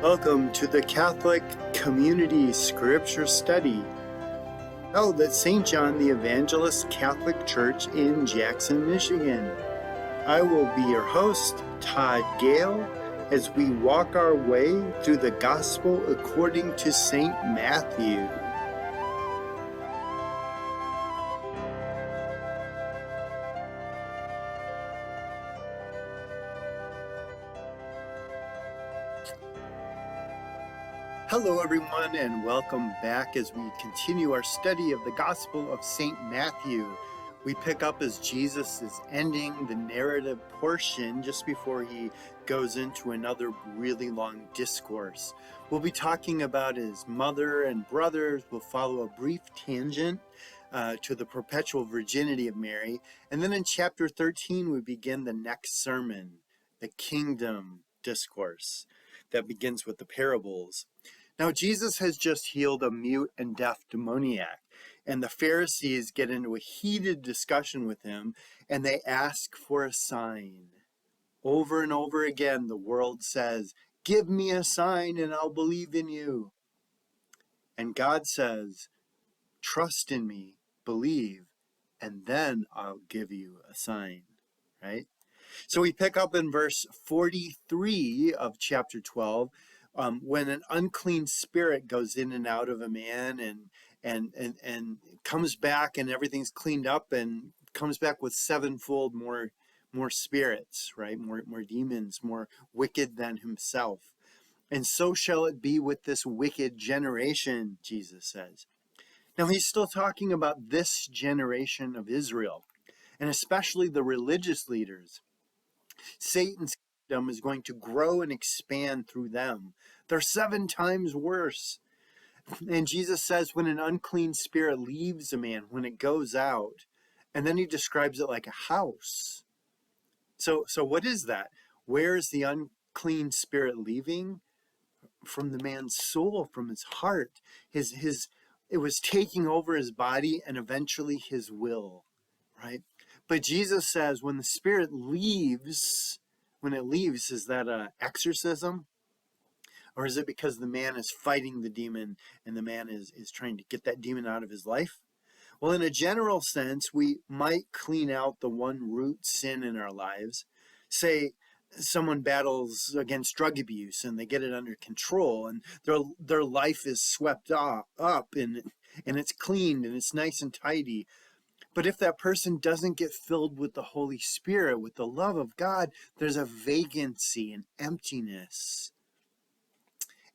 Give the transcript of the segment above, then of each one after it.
Welcome to the Catholic Community Scripture Study, held at St. John the Evangelist Catholic Church in Jackson, Michigan. I will be your host, Todd Gale, as we walk our way through the Gospel according to St. Matthew. Hello, everyone, and welcome back as we continue our study of the Gospel of St. Matthew. We pick up as Jesus is ending the narrative portion just before he goes into another really long discourse. We'll be talking about his mother and brothers. We'll follow a brief tangent to the perpetual virginity of Mary. And then in chapter 13, we begin the next sermon, the kingdom discourse that begins with the parables. Now, Jesus has just healed a mute and deaf demoniac, and the Pharisees get into a heated discussion with him, and they ask for a sign. Over and over again, the world says, "Give me a sign and I'll believe in you." And God says, "Trust in me, believe, and then I'll give you a sign," right? So we pick up in verse 43 of chapter 12, when an unclean spirit goes in and out of a man and comes back and everything's cleaned up and comes back with sevenfold more spirits, right? More demons, more wicked than himself. And so shall it be with this wicked generation, Jesus says. Now he's still talking about this generation of Israel, and especially the religious leaders. Satan's kingdom is going to grow and expand through them. They're 7 times worse. And Jesus says when an unclean spirit leaves a man, when it goes out, and then he describes it like a house. So what is that? Where is the unclean spirit leaving? From the man's soul, from his heart. It was taking over his body and eventually his will, right? But Jesus says when the spirit leaves, is that an exorcism? Or is it because the man is fighting the demon and the man is trying to get that demon out of his life? Well, in a general sense, we might clean out the one root sin in our lives. Say someone battles against drug abuse and they get it under control and their life is swept up and it's cleaned and it's nice and tidy. But if that person doesn't get filled with the Holy Spirit, with the love of God, there's a vacancy, an emptiness.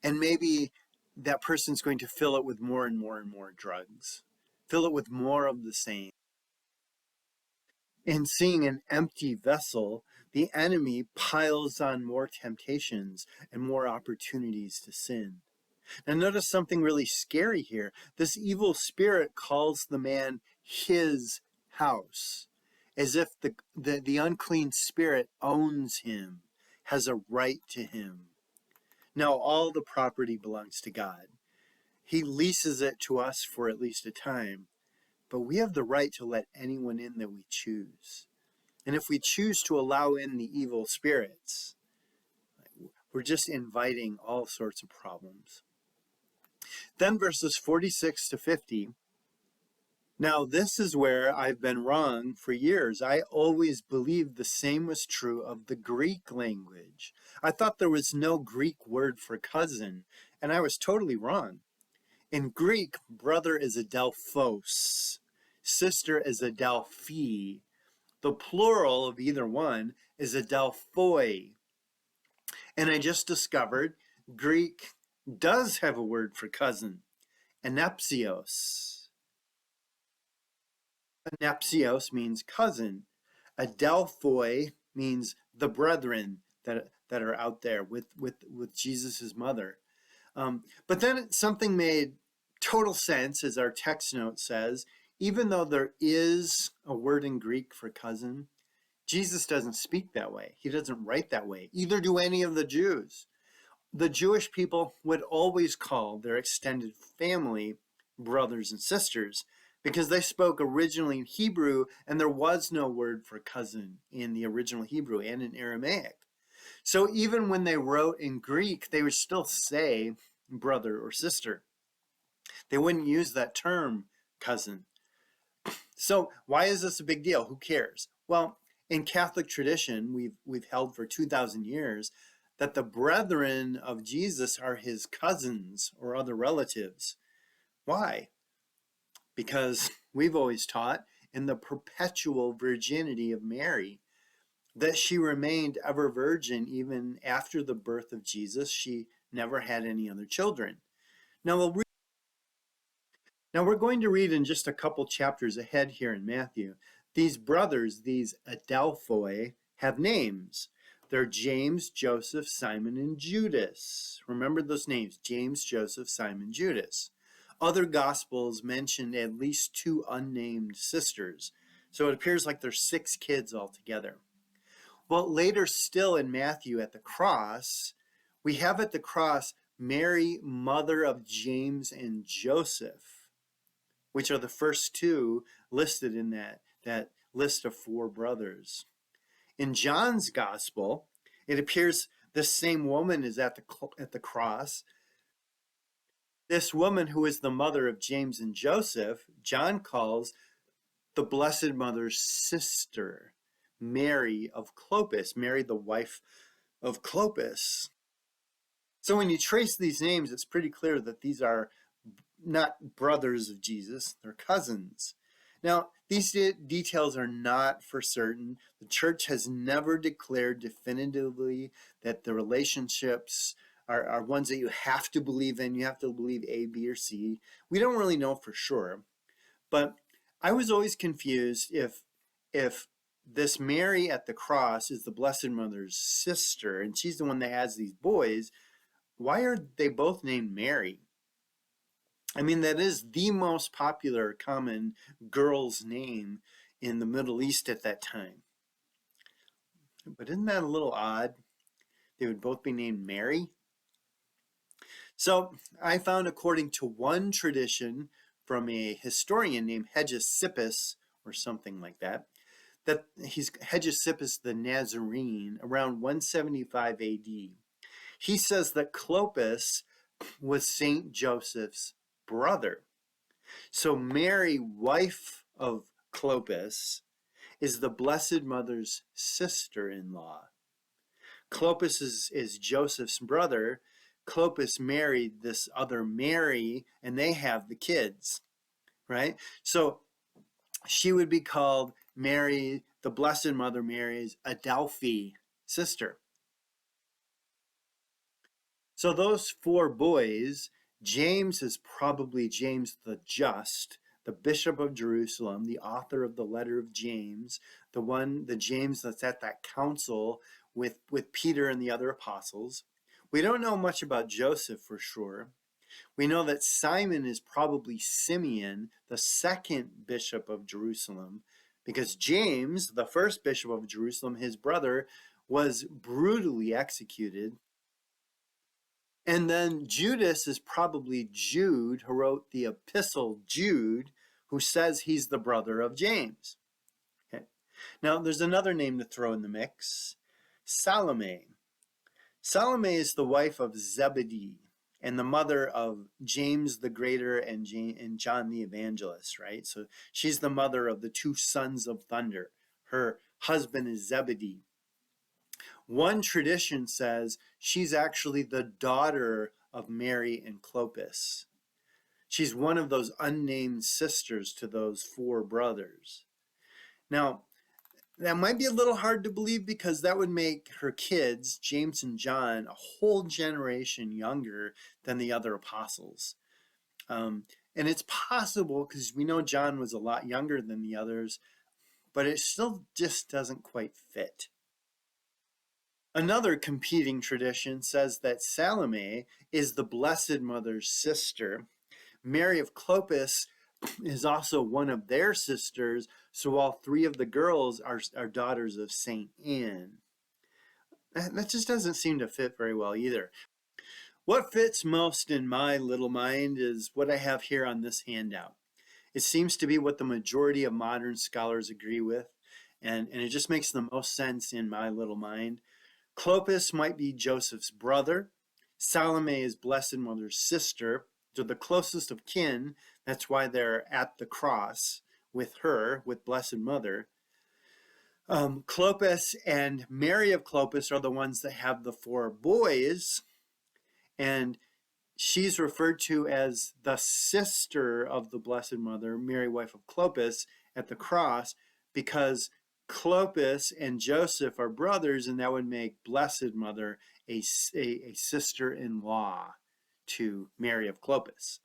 And maybe that person's going to fill it with more and more and more drugs, fill it with more of the same. In seeing an empty vessel, the enemy piles on more temptations and more opportunities to sin. Now notice something really scary here. This evil spirit calls the man his house, as if the unclean spirit owns him, has a right to him. Now all the property belongs to God. He leases it to us for at least a time, but we have the right to let anyone in that we choose. And if we choose to allow in the evil spirits, we're just inviting all sorts of problems. Then verses 46 to 50. Now this is where I've been wrong for years. I always believed the same was true of the Greek language. I thought there was no Greek word for cousin, and I was totally wrong. In Greek, brother is adelphos, sister is adelphi. The plural of either one is adelphoi. And I just discovered Greek does have a word for cousin, anepsios. Anepsios means cousin. Adelphoi means the brethren that are out there with Jesus's mother. But then something made total sense, as our text note says. Even though there is a word in Greek for cousin, Jesus doesn't speak that way. He doesn't write that way. Either do any of the Jews. The Jewish people would always call their extended family brothers and sisters because they spoke originally in Hebrew and there was no word for cousin in the original Hebrew and in Aramaic. So even when they wrote in Greek, they would still say brother or sister. They wouldn't use that term cousin. So why is this a big deal? Who cares? Well, in Catholic tradition, we've held for 2,000 years that the brethren of Jesus are his cousins or other relatives. Why? Because we've always taught in the perpetual virginity of Mary that she remained ever virgin even after the birth of Jesus. She never had any other children. Now we're going to read in just a couple chapters ahead here in Matthew. These brothers, these Adelphoi, have names. They're James, Joseph, Simon, and Judas. Remember those names, James, Joseph, Simon, Judas. Other gospels mention at least 2 unnamed sisters. So it appears like there's 6 kids altogether. Well, later still in Matthew at the cross, we have at the cross Mary, mother of James and Joseph, which are the first 2 listed in that list of 4 brothers. In John's gospel, it appears this same woman is at the cross. This woman who is the mother of James and Joseph, John calls the Blessed Mother's sister, Mary of Clopas, Mary the wife of Clopas. So when you trace these names, it's pretty clear that these are not brothers of Jesus, they're cousins. Now, these details are not for certain. The church has never declared definitively that the relationships are ones that you have to believe in. You have to believe A, B, or C. We don't really know for sure. But I was always confused if this Mary at the cross is the Blessed Mother's sister, and she's the one that has these boys, why are they both named Mary? I mean, that is the most popular common girl's name in the Middle East at that time. But isn't that a little odd? They would both be named Mary. So I found, according to one tradition from a historian named Hegesippus, or something like that he's Hegesippus the Nazarene around 175 AD. He says that Clopas was Saint Joseph's brother. So Mary, wife of Clopas, is the Blessed Mother's sister-in-law. Clopas is Joseph's brother. Clopas married this other Mary, and they have the kids, right? So she would be called Mary, the Blessed Mother Mary's Adelphi sister. So those 4 boys, James is probably James the Just, the Bishop of Jerusalem, the author of the letter of James, the James that's at that council with Peter and the other apostles. We don't know much about Joseph for sure. We know that Simon is probably Simeon, the 2nd bishop of Jerusalem, because James, the 1st bishop of Jerusalem, his brother, was brutally executed. And then Judas is probably Jude, who wrote the epistle Jude, who says he's the brother of James. Okay. Now, there's another name to throw in the mix, Salome. Salome is the wife of Zebedee and the mother of James the Greater and John the Evangelist, right? So she's the mother of the 2 sons of thunder. Her husband is Zebedee. One tradition says she's actually the daughter of Mary and Clopas. She's one of those unnamed sisters to those 4 brothers. Now, that might be a little hard to believe because that would make her kids, James and John, a whole generation younger than the other apostles. And it's possible because we know John was a lot younger than the others, but it still just doesn't quite fit. Another competing tradition says that Salome is the Blessed Mother's sister. Mary of Clopas is also one of their sisters, so all 3 of the girls are daughters of Saint Anne. That just doesn't seem to fit very well either. What fits most in my little mind is what I have here on this handout. It seems to be what the majority of modern scholars agree with, and it just makes the most sense in my little mind. Clopas might be Joseph's brother. Salome is Blessed Mother's sister. They're the closest of kin. That's why they're at the cross with her, with Blessed Mother. Clopas and Mary of Clopas are the ones that have the 4 boys, and she's referred to as the sister of the Blessed Mother, Mary, wife of Clopas, at the cross, because Clopas and Joseph are brothers, and that would make Blessed Mother a sister-in-law to Mary of Clopas.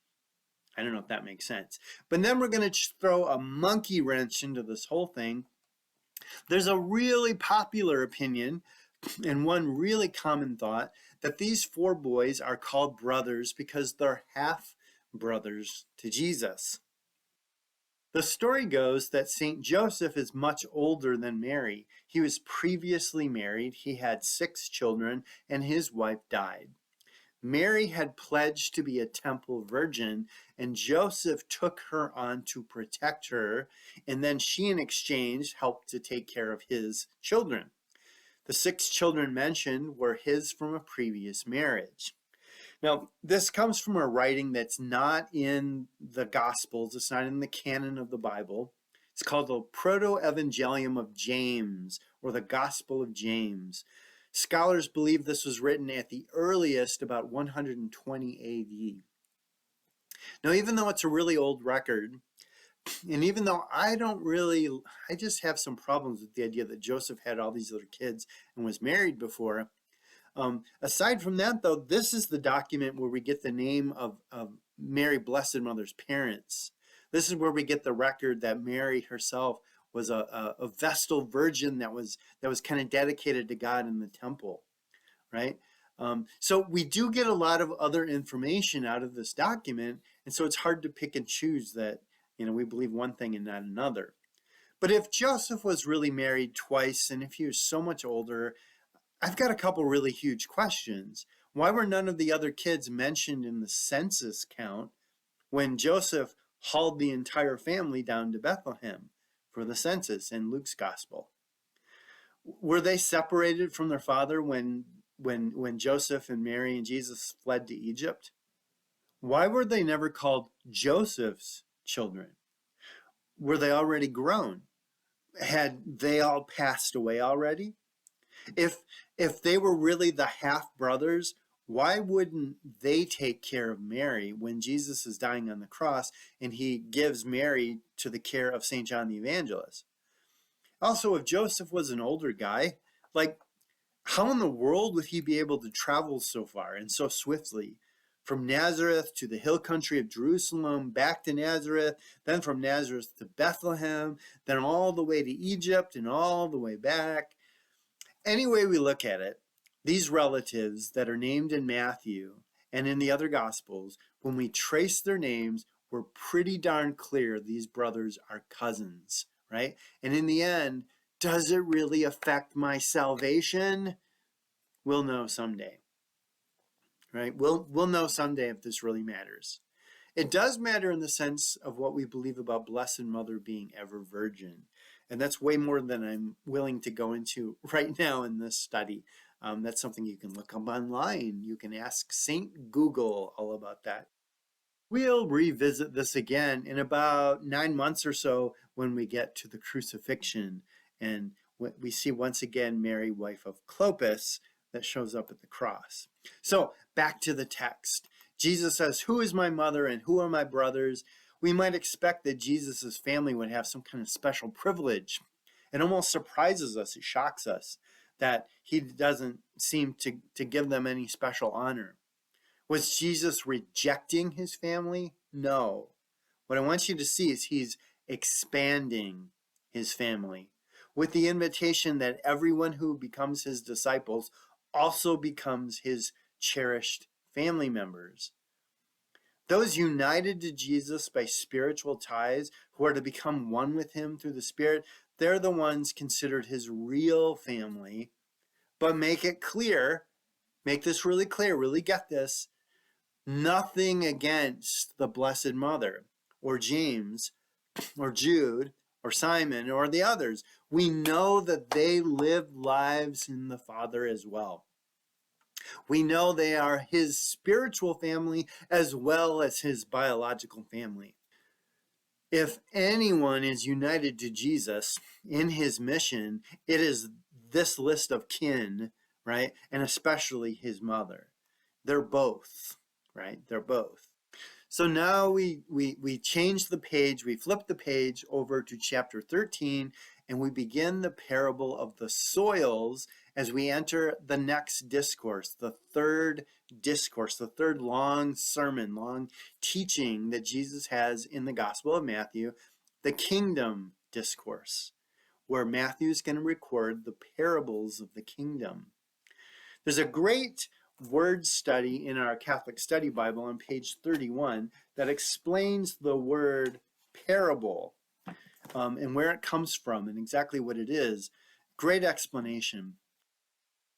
I don't know if that makes sense. But then we're going to throw a monkey wrench into this whole thing. There's a really popular opinion and one really common thought that these 4 boys are called brothers because they're half brothers to Jesus. The story goes that St. Joseph is much older than Mary. He was previously married, he had 6 children, and his wife died. Mary had pledged to be a temple virgin, and Joseph took her on to protect her, and then she in exchange helped to take care of his children. The 6 children mentioned were his from a previous marriage. Now, this comes from a writing that's not in the Gospels. It's not in the canon of the Bible. It's called the Proto-Evangelium of James, or the Gospel of James. Scholars believe this was written at the earliest about 120 AD. Now, even though it's a really old record, and even though I just have some problems with the idea that Joseph had all these other kids and was married before. Aside from that, though, this is the document where we get the name of Mary, Blessed Mother's parents. This is where we get the record that Mary herself was a Vestal Virgin that was kind of dedicated to God in the temple, right? So we do get a lot of other information out of this document, and so it's hard to pick and choose that, we believe one thing and not another. But if Joseph was really married twice, and if he was so much older, I've got a couple really huge questions. Why were none of the other kids mentioned in the census count when Joseph hauled the entire family down to Bethlehem for the census in Luke's gospel? Were they separated from their father when Joseph and Mary and Jesus fled to Egypt? Why were they never called Joseph's children? Were they already grown? Had they all passed away already? If they were really the half brothers, why wouldn't they take care of Mary when Jesus is dying on the cross and he gives Mary to the care of St. John the Evangelist? Also, if Joseph was an older guy, how in the world would he be able to travel so far and so swiftly? From Nazareth to the hill country of Jerusalem, back to Nazareth, then from Nazareth to Bethlehem, then all the way to Egypt and all the way back. Any way we look at it, these relatives that are named in Matthew and in the other Gospels, when we trace their names, we're pretty darn clear these brothers are cousins, right? And in the end, does it really affect my salvation? We'll know someday, right? We'll know someday if this really matters. It does matter in the sense of what we believe about Blessed Mother being ever virgin. And that's way more than I'm willing to go into right now in this study. That's something you can look up online. You can ask St. Google all about that. We'll revisit this again in about 9 months or so when we get to the crucifixion. And we see once again Mary, wife of Clopas, that shows up at the cross. So back to the text. Jesus says, "Who is my mother and who are my brothers?" We might expect that Jesus' family would have some kind of special privilege. It almost surprises us, it shocks us, that he doesn't seem to give them any special honor. Was Jesus rejecting his family? No. What I want you to see is he's expanding his family with the invitation that everyone who becomes his disciples also becomes his cherished family members. Those united to Jesus by spiritual ties, who are to become one with him through the Spirit, they're the ones considered his real family. But make it clear, make this really clear, really get this, nothing against the Blessed Mother or James or Jude or Simon or the others. We know that they lived lives in the Father as well. We know they are his spiritual family as well as his biological family. If anyone is united to Jesus in his mission, it is this list of kin, right? And especially his mother. They're both, right? They're both. So now we change the page, we flip the page over to chapter 13, and we begin the parable of the soils as we enter the next discourse, the third discourse, the third long sermon, long teaching that Jesus has in the Gospel of Matthew, the kingdom discourse, where Matthew is going to record the parables of the kingdom. There's a great word study in our Catholic Study Bible on page 31 that explains the word parable and where it comes from and exactly what it is. Great explanation.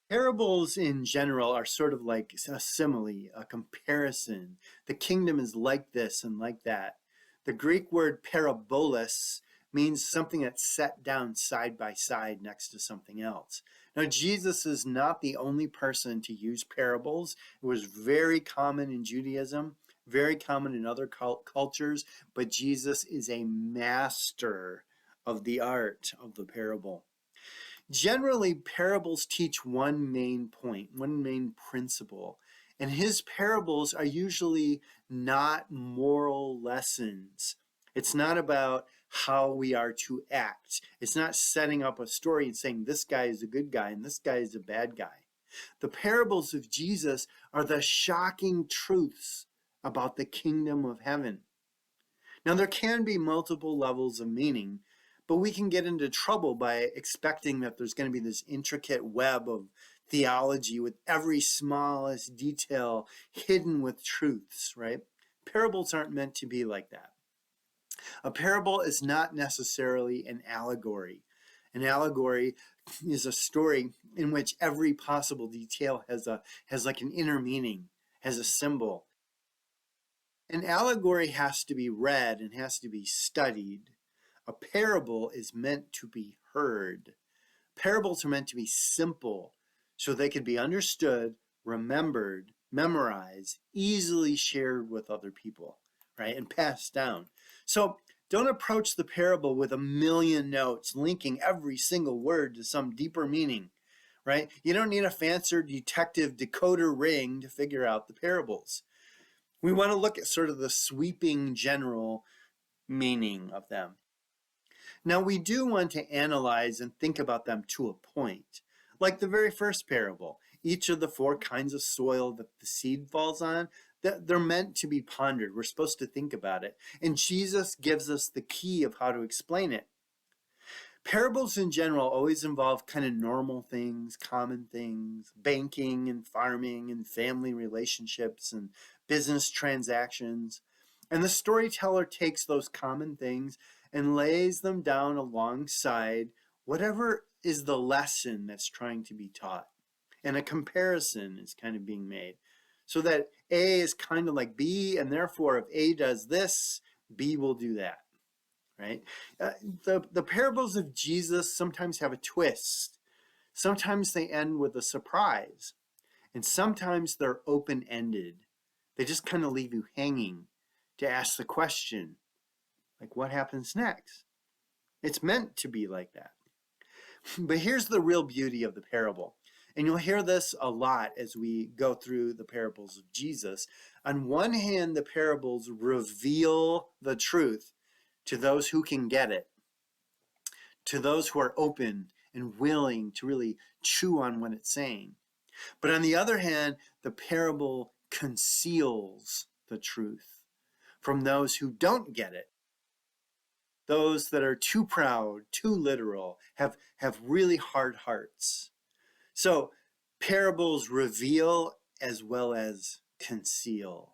Parables in general are sort of like a simile, a comparison. The kingdom is like this and like that. The Greek word parabolos means something that's set down side by side next to something else. Now, Jesus is not the only person to use parables. It was very common in Judaism, very common in other cultures, but Jesus is a master of the art of the parable. Generally, parables teach one main point, one main principle, and his parables are usually not moral lessons. It's not about how we are to act. It's not setting up a story and saying this guy is a good guy and this guy is a bad guy. The parables of Jesus are the shocking truths about the kingdom of heaven. Now, there can be multiple levels of meaning, but we can get into trouble by expecting that there's going to be this intricate web of theology with every smallest detail hidden with truths, right? Parables aren't meant to be like that. A parable is not necessarily an allegory. An allegory is a story in which every possible detail has like an inner meaning, has a symbol. An allegory has to be read and has to be studied. A parable is meant to be heard. Parables are meant to be simple so they can be understood, remembered, memorized, easily shared with other people, right? And passed down. So don't approach the parable with a million notes linking every single word to some deeper meaning, right? You don't need a fancier detective decoder ring to figure out the parables. We want to look at sort of the sweeping general meaning of them. Now, we do want to analyze and think about them to a point. Like the very first parable, each of the four kinds of soil that the seed falls on, they're meant to be pondered. We're supposed to think about it. And Jesus gives us the key of how to explain it. Parables in general always involve kind of normal things, common things, banking and farming and family relationships and business transactions. And the storyteller takes those common things and lays them down alongside whatever is the lesson that's trying to be taught. And a comparison is kind of being made so that A is kind of like B, and therefore if A does this, B will do that, right? The parables of Jesus sometimes have a twist. Sometimes they end with a surprise, and sometimes they're open-ended. They just kind of leave you hanging to ask the question, like, what happens next? It's meant to be like that. But here's the real beauty of the parable. And you'll hear this a lot as we go through the parables of Jesus. On one hand, the parables reveal the truth to those who can get it, to those who are open and willing to really chew on what it's saying. But on the other hand, the parable conceals the truth from those who don't get it. Those that are too proud, too literal, have really hard hearts. So parables reveal as well as conceal.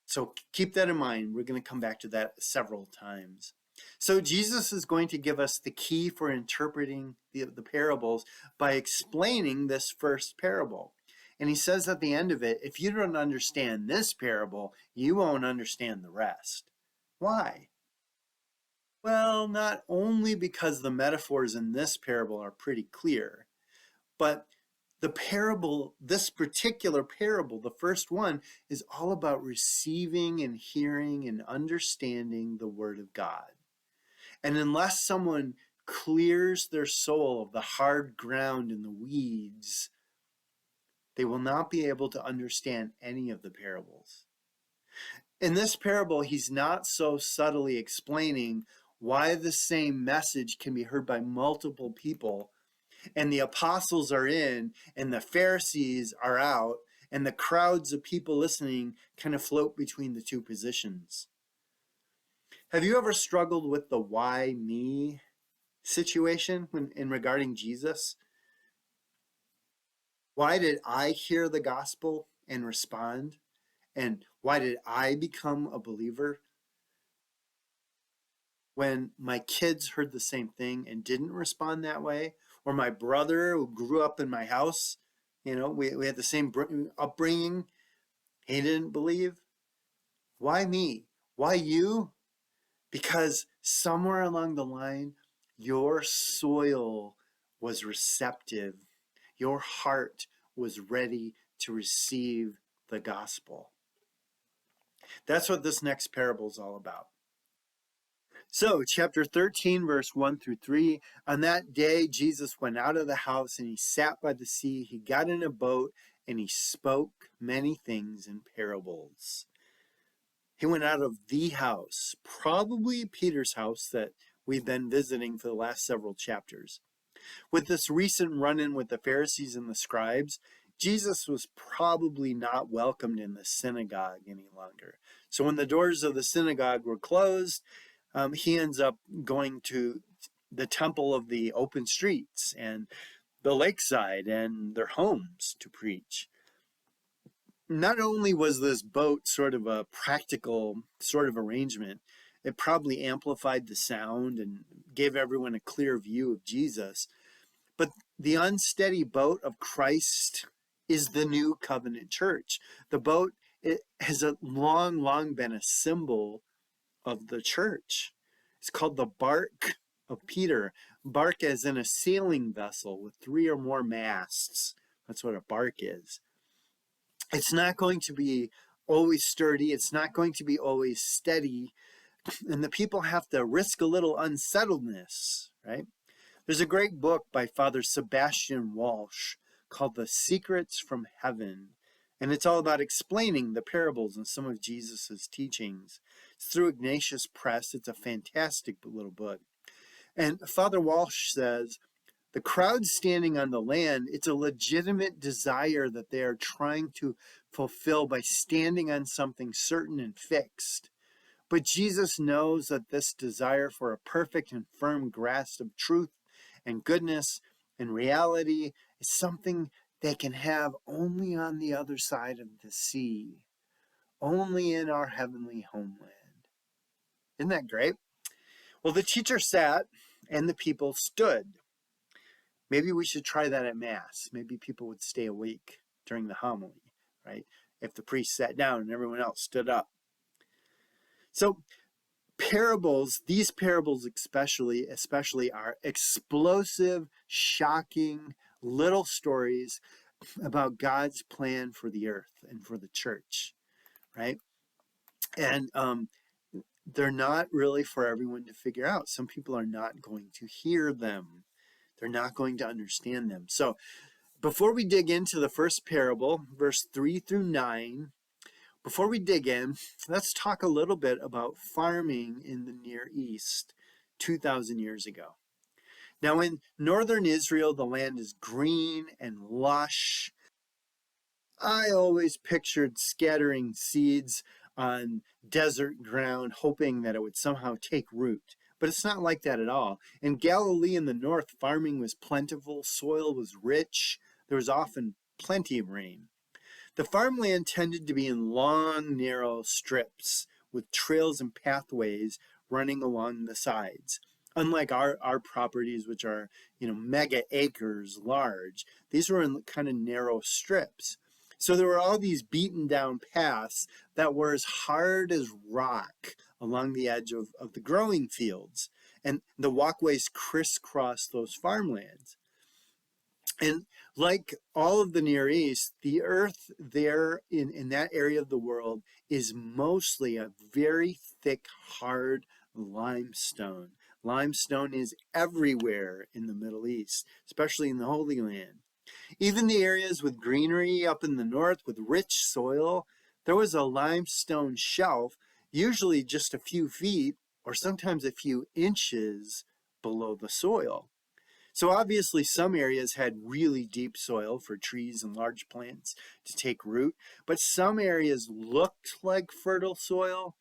So keep that in mind. We're going to come back to that several times. So Jesus is going to give us the key for interpreting the parables by explaining this first parable. And he says at the end of it, if you don't understand this parable, you won't understand the rest. Why? Well, not only because the metaphors in this parable are pretty clear, but the parable, this particular parable, the first one, is all about receiving and hearing and understanding the Word of God. And unless someone clears their soul of the hard ground and the weeds, they will not be able to understand any of the parables. In this parable, he's not so subtly explaining why the same message can be heard by multiple people, and the apostles are in, and the Pharisees are out, and the crowds of people listening kind of float between the two positions. Have you ever struggled with the why me situation in regarding Jesus? Why did I hear the gospel and respond? And why did I become a believer? When my kids heard the same thing and didn't respond that way, or my brother who grew up in my house, we had the same upbringing, he didn't believe. Why me? Why you? Because somewhere along the line, your soil was receptive. Your heart was ready to receive the gospel. That's what this next parable is all about. So, chapter 13, verse 1 through 3. On that day, Jesus went out of the house and he sat by the sea. He got in a boat and he spoke many things in parables. He went out of the house, probably Peter's house that we've been visiting for the last several chapters. With this recent run-in with the Pharisees and the scribes, Jesus was probably not welcomed in the synagogue any longer. So when the doors of the synagogue were closed, he ends up going to the temple of the open streets and the lakeside and their homes to preach. Not only was this boat sort of a practical sort of arrangement, it probably amplified the sound and gave everyone a clear view of Jesus. But the unsteady boat of Christ is the new covenant church. The boat, it has long been a symbol of the church. It's called the bark of Peter. Bark as in a sailing vessel with 3 or more masts. That's what a bark is. It's not going to be always sturdy. It's not going to be always steady. And the people have to risk a little unsettledness, right? There's a great book by Father Sebastian Walsh called The Secrets from Heaven. And it's all about explaining the parables and some of Jesus's teachings. It's through Ignatius Press. It's a fantastic little book. And Father Walsh says, the crowd standing on the land, it's a legitimate desire that they are trying to fulfill by standing on something certain and fixed. But Jesus knows that this desire for a perfect and firm grasp of truth and goodness and reality is something they can have only on the other side of the sea, only in our heavenly homeland. Isn't that great? Well, the teacher sat and the people stood. Maybe we should try that at Mass. Maybe people would stay awake during the homily, right? If the priest sat down and everyone else stood up. So parables, these parables especially are explosive, shocking little stories about God's plan for the earth and for the church, right? And they're not really for everyone to figure out. Some people are not going to hear them. They're not going to understand them. So before we dig into the first parable, verse 3 through 9, before we dig in, let's talk a little bit about farming in the Near East 2,000 years ago. Now, in northern Israel, the land is green and lush. I always pictured scattering seeds on desert ground, hoping that it would somehow take root. But it's not like that at all. In Galilee in the north, farming was plentiful, soil was rich, there was often plenty of rain. The farmland tended to be in long, narrow strips with trails and pathways running along the sides. Unlike our properties, which are, mega acres large, these were in kind of narrow strips. So there were all these beaten down paths that were as hard as rock along the edge of the growing fields. and the walkways crisscross those farmlands. And like all of the Near East, the earth there in that area of the world is mostly a very thick, hard limestone. Limestone is everywhere in the Middle East, especially in the Holy Land. Even the areas with greenery up in the north with rich soil, there was a limestone shelf, usually just a few feet or sometimes a few inches below the soil. So obviously some areas had really deep soil for trees and large plants to take root, but some areas looked like fertile soil,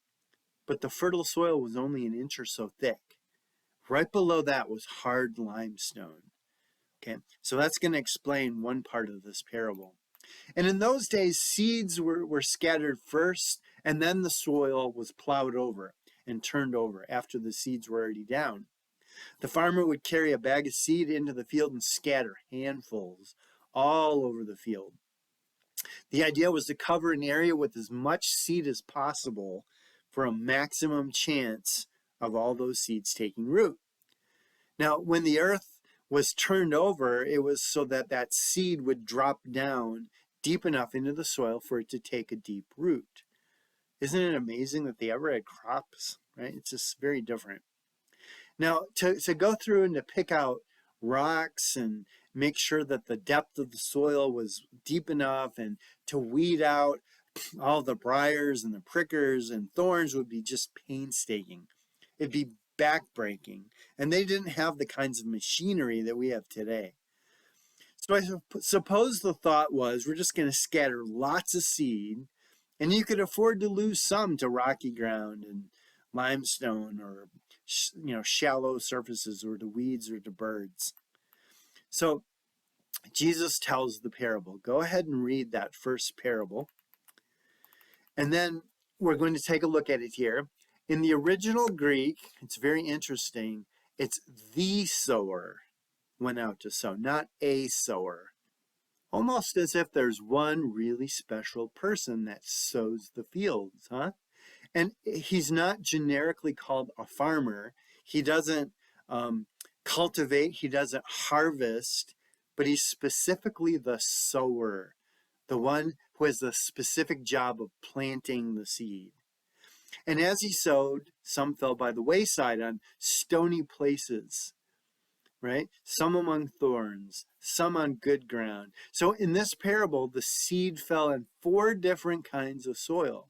but the fertile soil was only an inch or so thick. Right below that was hard limestone. Okay, so that's going to explain one part of this parable. And in those days, seeds were scattered first, and then the soil was plowed over and turned over after the seeds were already down. The farmer would carry a bag of seed into the field and scatter handfuls all over the field. The idea was to cover an area with as much seed as possible for a maximum chance of all those seeds taking root. Now, when the earth was turned over, it was so that that seed would drop down deep enough into the soil for it to take a deep root. Isn't it amazing that they ever had crops, right? It's just very different. Now, to go through and to pick out rocks and make sure that the depth of the soil was deep enough and to weed out all the briars and the prickers and thorns would be just painstaking. It'd be backbreaking. And they didn't have the kinds of machinery that we have today. So I suppose the thought was we're just going to scatter lots of seed, and you could afford to lose some to rocky ground and limestone or shallow surfaces or to weeds or to birds. So Jesus tells the parable. Go ahead and read that first parable. And then we're going to take a look at it here. In the original Greek, it's very interesting. It's the sower went out to sow, not a sower. Almost as if there's one really special person that sows the fields, huh? And he's not generically called a farmer. He doesn't cultivate, he doesn't harvest, but he's specifically the sower, the one who has the specific job of planting the seed. And as he sowed, some fell by the wayside on stony places, right? Some among thorns, some on good ground. So in this parable, the seed fell in 4 different kinds of soil.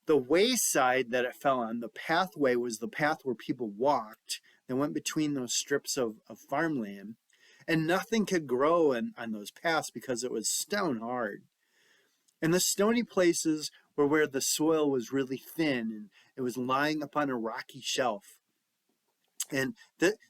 The wayside that it fell on, the pathway, was the path where people walked that went between those strips of farmland. And nothing could grow on those paths because it was stone hard. And the stony places were where the soil was really thin and it was lying upon a rocky shelf. And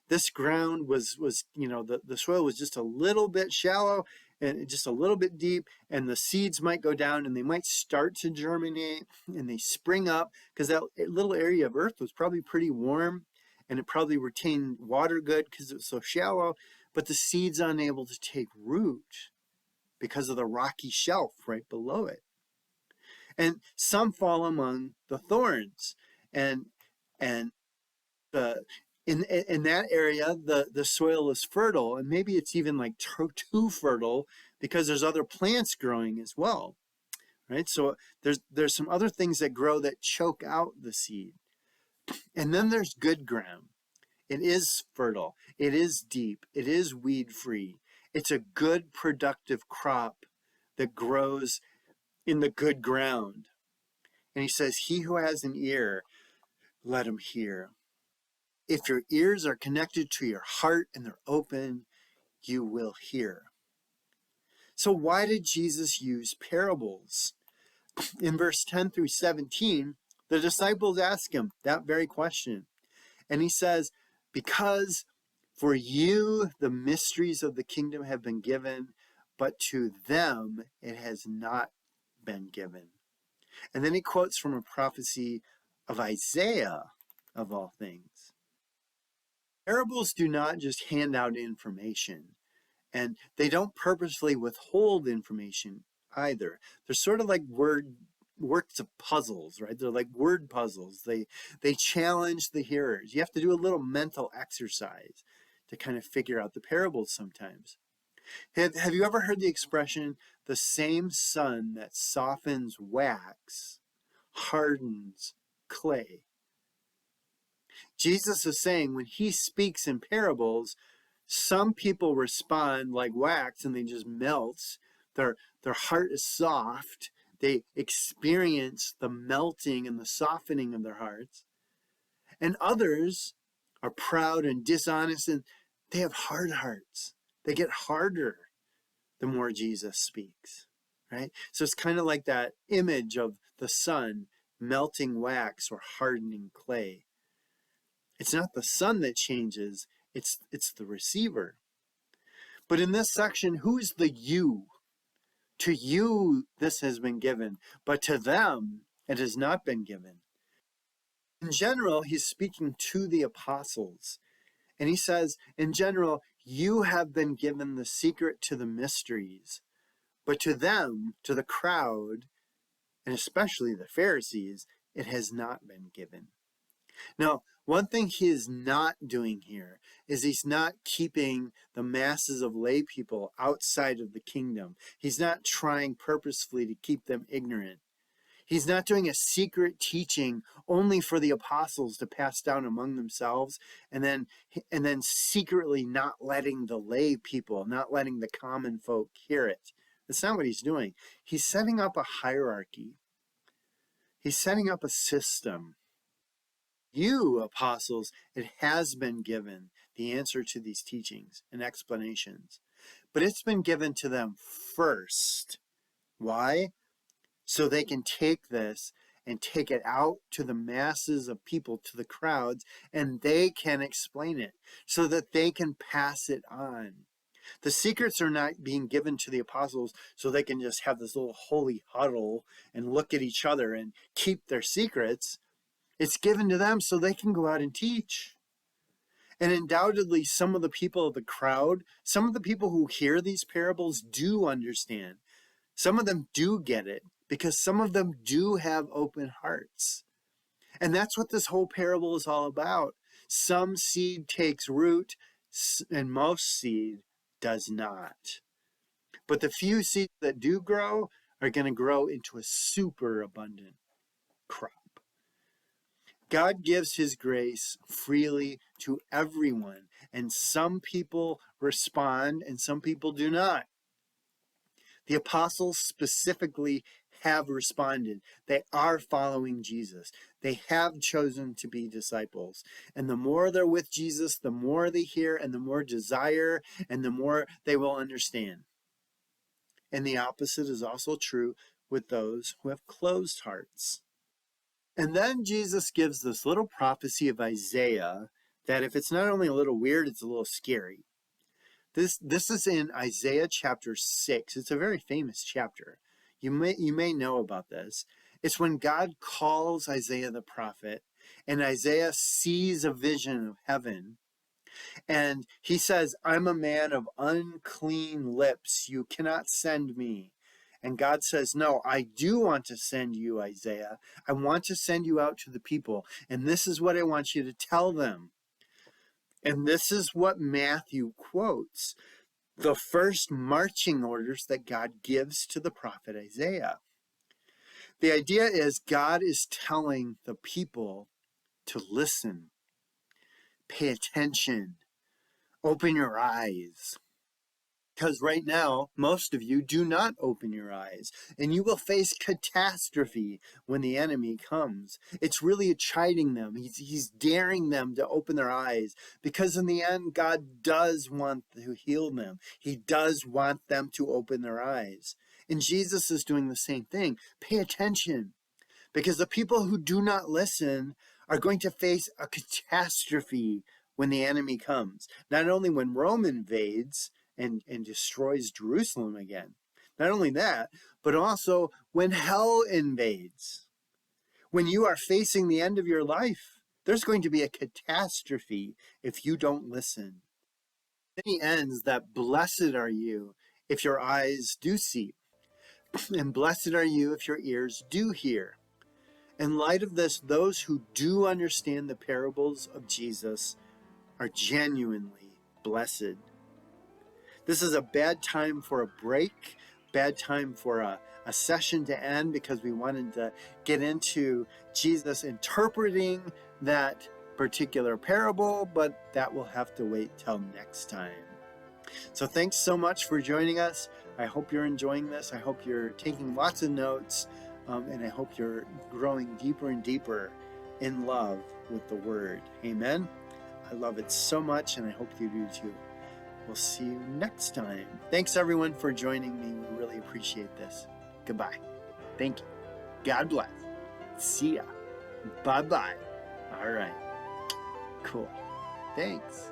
this ground was the soil was just a little bit shallow and just a little bit deep, and the seeds might go down and they might start to germinate and they spring up because that little area of earth was probably pretty warm and it probably retained water good because it was so shallow, but the seed's unable to take root because of the rocky shelf right below it. And some fall among the thorns, and the in that area the soil is fertile, and maybe it's even like too fertile because there's other plants growing as well, right? So there's some other things that grow that choke out the seed. And then there's good ground. It is fertile, it is deep, it is weed free. It's a good productive crop that grows in the good ground. And he says, he who has an ear, let him hear. If your ears are connected to your heart and they're open, you will hear. So why did Jesus use parables? In verse 10 through 17, the disciples ask him that very question. And he says, because for you the mysteries of the kingdom have been given, but to them it has not been given. And then he quotes from a prophecy of Isaiah, of all things. Parables do not just hand out information, and they don't purposely withhold information either. They're sort of like word works of puzzles, right? They're like word puzzles. They challenge the hearers. You have to do a little mental exercise to kind of figure out the parables sometimes. Have you ever heard the expression, the same sun that softens wax hardens clay? Jesus is saying when he speaks in parables, some people respond like wax and they just melt. Their heart is soft. They experience the melting and the softening of their hearts. And others are proud and dishonest and they have hard hearts. They get harder the more Jesus speaks, right? So it's kind of like that image of the sun melting wax or hardening clay. It's not the sun that changes, it's the receiver. But in this section, who's the you? To you this has been given, but to them it has not been given. In general, he's speaking to the apostles. And he says, in general, you have been given the secret to the mysteries. But to them, to the crowd, and especially the Pharisees, it has not been given. Now, one thing he is not doing here is he's not keeping the masses of lay people outside of the kingdom. He's not trying purposefully to keep them ignorant. He's not doing a secret teaching only for the apostles to pass down among themselves and then secretly not letting the lay people, not letting the common folk hear it. That's not what he's doing. He's setting up a hierarchy. He's setting up a system. You, apostles, it has been given the answer to these teachings and explanations, but it's been given to them first. Why? So they can take this and take it out to the masses of people, to the crowds, and they can explain it so that they can pass it on. The secrets are not being given to the apostles so they can just have this little holy huddle and look at each other and keep their secrets. It's given to them so they can go out and teach. And undoubtedly, some of the people of the crowd, some of the people who hear these parables do understand. Some of them do get it because some of them do have open hearts. And that's what this whole parable is all about. Some seed takes root and most seed does not. But the few seeds that do grow are going to grow into a super abundant crop. God gives his grace freely to everyone, and some people respond and some people do not. The apostles specifically have responded. They are following Jesus. They have chosen to be disciples. And the more they're with Jesus, the more they hear and the more desire and the more they will understand. And the opposite is also true with those who have closed hearts. And then Jesus gives this little prophecy of Isaiah that if it's not only a little weird, it's a little scary. This is in Isaiah chapter 6. It's a very famous chapter. You may know about this. It's when God calls Isaiah the prophet, and Isaiah sees a vision of heaven. And he says, I'm a man of unclean lips. You cannot send me. And God says, no, I do want to send you, Isaiah. I want to send you out to the people. And this is what I want you to tell them. And this is what Matthew quotes, the first marching orders that God gives to the prophet Isaiah. The idea is God is telling the people to listen, pay attention, open your eyes. Because right now, most of you do not open your eyes, and you will face catastrophe when the enemy comes. It's really chiding them. He's daring them to open their eyes, because in the end, God does want to heal them. He does want them to open their eyes. And Jesus is doing the same thing. Pay attention, because the people who do not listen are going to face a catastrophe when the enemy comes. Not only when Rome invades, and destroys Jerusalem again. Not only that, but also when hell invades. When you are facing the end of your life, there's going to be a catastrophe if you don't listen. Then he ends that blessed are you if your eyes do see. And blessed are you if your ears do hear. In light of this, those who do understand the parables of Jesus are genuinely blessed. This is a bad time for a break, bad time for a session to end, because we wanted to get into Jesus interpreting that particular parable, but that will have to wait till next time. So thanks so much for joining us. I hope you're enjoying this. I hope you're taking lots of notes, and I hope you're growing deeper and deeper in love with the Word. Amen. I love it so much, and I hope you do too. We'll see you next time. Thanks everyone for joining me. We really appreciate this. Goodbye. Thank you. God bless. See ya. Bye-bye. All right. Cool. Thanks.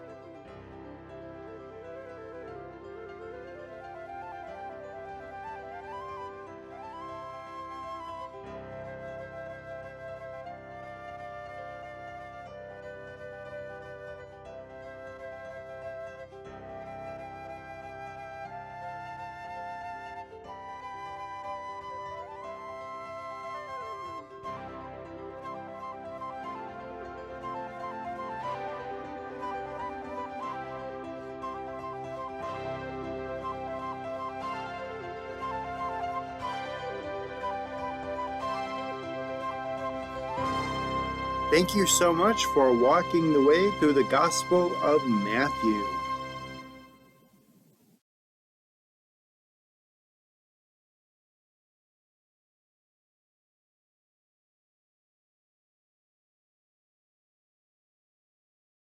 Thank you so much for walking the way through the Gospel of Matthew.